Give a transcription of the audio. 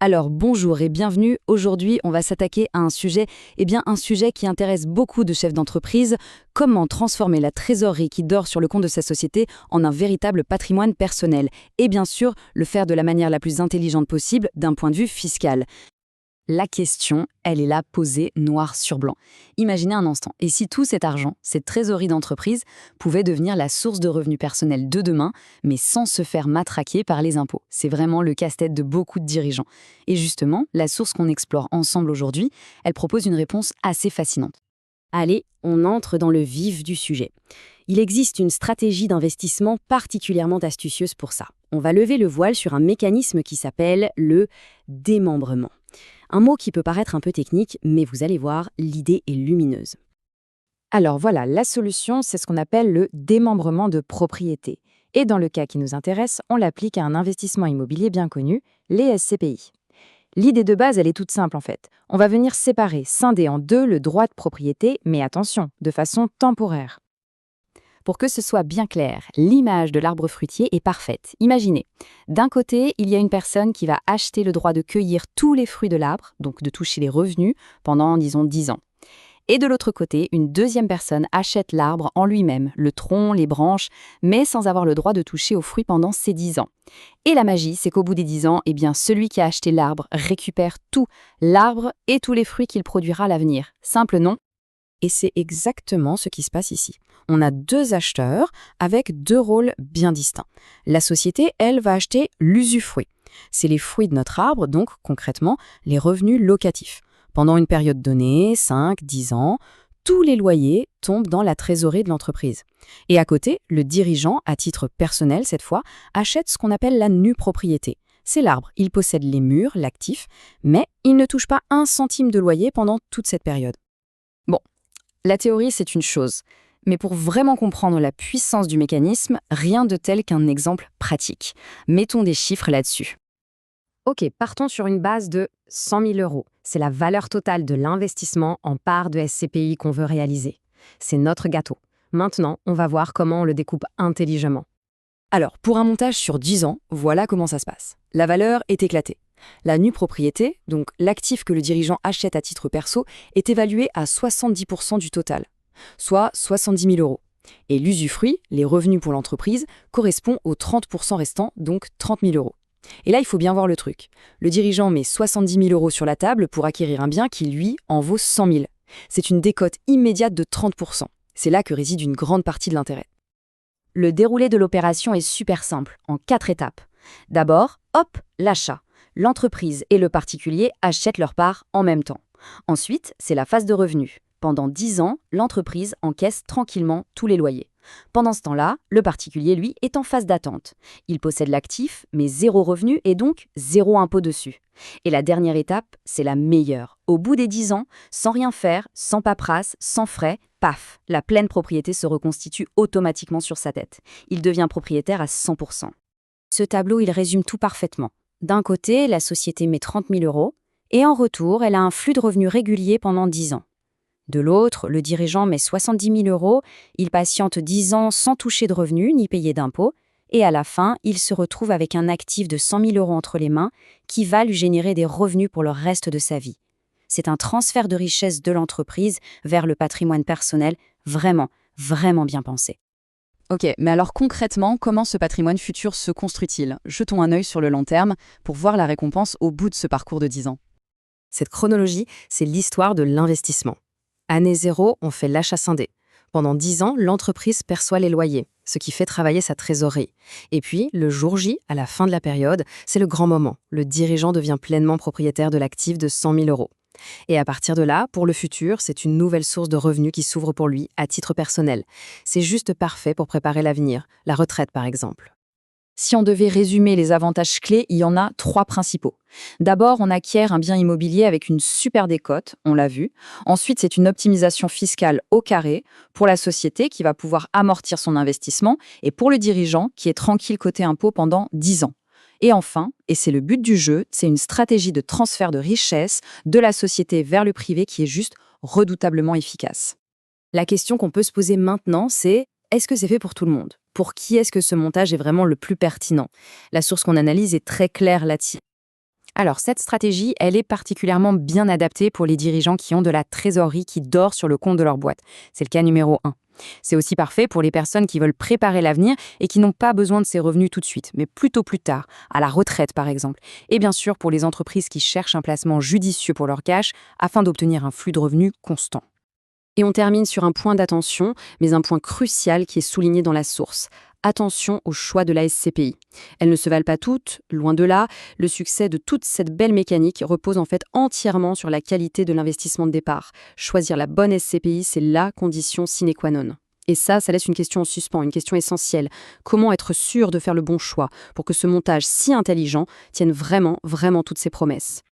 Alors bonjour et bienvenue. Aujourd'hui, on va s'attaquer à un sujet qui intéresse beaucoup de chefs d'entreprise, comment transformer la trésorerie qui dort sur le compte de sa société en un véritable patrimoine personnel et bien sûr, le faire de la manière la plus intelligente possible d'un point de vue fiscal. La question, elle est là posée noir sur blanc. Imaginez un instant, et si tout cet argent, cette trésorerie d'entreprise, pouvait devenir la source de revenus personnels de demain, mais sans se faire matraquer par les impôts. C'est vraiment le casse-tête de beaucoup de dirigeants. Et justement, la source qu'on explore ensemble aujourd'hui, elle propose une réponse assez fascinante. Allez, on entre dans le vif du sujet. Il existe une stratégie d'investissement particulièrement astucieuse pour ça. On va lever le voile sur un mécanisme qui s'appelle le démembrement. Un mot qui peut paraître un peu technique, mais vous allez voir, l'idée est lumineuse. Alors voilà, la solution, c'est ce qu'on appelle le démembrement de propriété. Et dans le cas qui nous intéresse, on l'applique à un investissement immobilier bien connu, les SCPI. L'idée de base, elle est toute simple en fait. On va venir séparer, scinder en deux le droit de propriété, mais attention, de façon temporaire. Pour que ce soit bien clair, l'image de l'arbre fruitier est parfaite. Imaginez, d'un côté, il y a une personne qui va acheter le droit de cueillir tous les fruits de l'arbre, donc de toucher les revenus, pendant, disons, 10 ans. Et de l'autre côté, une deuxième personne achète l'arbre en lui-même, le tronc, les branches, mais sans avoir le droit de toucher aux fruits pendant ces 10 ans. Et la magie, c'est qu'au bout des 10 ans, celui qui a acheté l'arbre récupère tout, l'arbre et tous les fruits qu'il produira à l'avenir. Simple, non? Et c'est exactement ce qui se passe ici. On a deux acheteurs avec deux rôles bien distincts. La société, elle, va acheter l'usufruit. C'est les fruits de notre arbre, donc concrètement, les revenus locatifs. Pendant une période donnée, 5, 10 ans, tous les loyers tombent dans la trésorerie de l'entreprise. Et à côté, le dirigeant, à titre personnel cette fois, achète ce qu'on appelle la nue propriété. C'est l'arbre, il possède les murs, l'actif, mais il ne touche pas un centime de loyer pendant toute cette période. Bon, la théorie, c'est une chose. Mais pour vraiment comprendre la puissance du mécanisme, rien de tel qu'un exemple pratique. Mettons des chiffres là-dessus. Ok, partons sur une base de 100 000 euros. C'est la valeur totale de l'investissement en part de SCPI qu'on veut réaliser. C'est notre gâteau. Maintenant, on va voir comment on le découpe intelligemment. Alors, pour un montage sur 10 ans, voilà comment ça se passe. La valeur est éclatée. La nue propriété, donc l'actif que le dirigeant achète à titre perso, est évalué à 70% du total, soit 70 000 euros. Et l'usufruit, les revenus pour l'entreprise, correspond aux 30% restants, donc 30 000 euros. Et là, il faut bien voir le truc. Le dirigeant met 70 000 euros sur la table pour acquérir un bien qui, lui, en vaut 100 000. C'est une décote immédiate de 30%. C'est là que réside une grande partie de l'intérêt. Le déroulé de l'opération est super simple, en 4 étapes. D'abord, hop, l'achat. L'entreprise et le particulier achètent leur part en même temps. Ensuite, c'est la phase de revenus. Pendant 10 ans, l'entreprise encaisse tranquillement tous les loyers. Pendant ce temps-là, le particulier, lui, est en phase d'attente. Il possède l'actif, mais 0 revenu et donc 0 impôt dessus. Et la dernière étape, c'est la meilleure. Au bout des 10 ans, sans rien faire, sans paperasse, sans frais, paf, la pleine propriété se reconstitue automatiquement sur sa tête. Il devient propriétaire à 100%. Ce tableau, il résume tout parfaitement. D'un côté, la société met 30 000 euros, et en retour, elle a un flux de revenus régulier pendant 10 ans. De l'autre, le dirigeant met 70 000 euros, il patiente 10 ans sans toucher de revenus ni payer d'impôts, et à la fin, il se retrouve avec un actif de 100 000 euros entre les mains qui va lui générer des revenus pour le reste de sa vie. C'est un transfert de richesse de l'entreprise vers le patrimoine personnel vraiment, vraiment bien pensé. Ok, mais alors concrètement, comment ce patrimoine futur se construit-il? Jetons un œil sur le long terme pour voir la récompense au bout de ce parcours de 10 ans. Cette chronologie, c'est l'histoire de l'investissement. Année 0, on fait l'achat scindé. Pendant 10 ans, l'entreprise perçoit les loyers, ce qui fait travailler sa trésorerie. Et puis, le jour J, à la fin de la période, c'est le grand moment. Le dirigeant devient pleinement propriétaire de l'actif de 100 000 euros. Et à partir de là, pour le futur, c'est une nouvelle source de revenus qui s'ouvre pour lui à titre personnel. C'est juste parfait pour préparer l'avenir, la retraite par exemple. Si on devait résumer les avantages clés, il y en a 3 principaux. D'abord, on acquiert un bien immobilier avec une super décote, on l'a vu. Ensuite, c'est une optimisation fiscale au carré pour la société qui va pouvoir amortir son investissement et pour le dirigeant qui est tranquille côté impôt pendant 10 ans. Et enfin, et c'est le but du jeu, c'est une stratégie de transfert de richesse de la société vers le privé qui est juste redoutablement efficace. La question qu'on peut se poser maintenant, c'est est-ce que c'est fait pour tout le monde? Pour qui est-ce que ce montage est vraiment le plus pertinent? La source qu'on analyse est très claire là-dessus. Alors, cette stratégie, elle est particulièrement bien adaptée pour les dirigeants qui ont de la trésorerie qui dort sur le compte de leur boîte. C'est le cas numéro 1. C'est aussi parfait pour les personnes qui veulent préparer l'avenir et qui n'ont pas besoin de ces revenus tout de suite, mais plutôt plus tard, à la retraite par exemple. Et bien sûr pour les entreprises qui cherchent un placement judicieux pour leur cash afin d'obtenir un flux de revenus constant. Et on termine sur un point d'attention, mais un point crucial qui est souligné dans la source. Attention au choix de la SCPI. Elles ne se valent pas toutes, loin de là. Le succès de toute cette belle mécanique repose en fait entièrement sur la qualité de l'investissement de départ. Choisir la bonne SCPI, c'est la condition sine qua non. Et ça laisse une question en suspens, une question essentielle. Comment être sûr de faire le bon choix pour que ce montage si intelligent tienne vraiment, vraiment toutes ses promesses?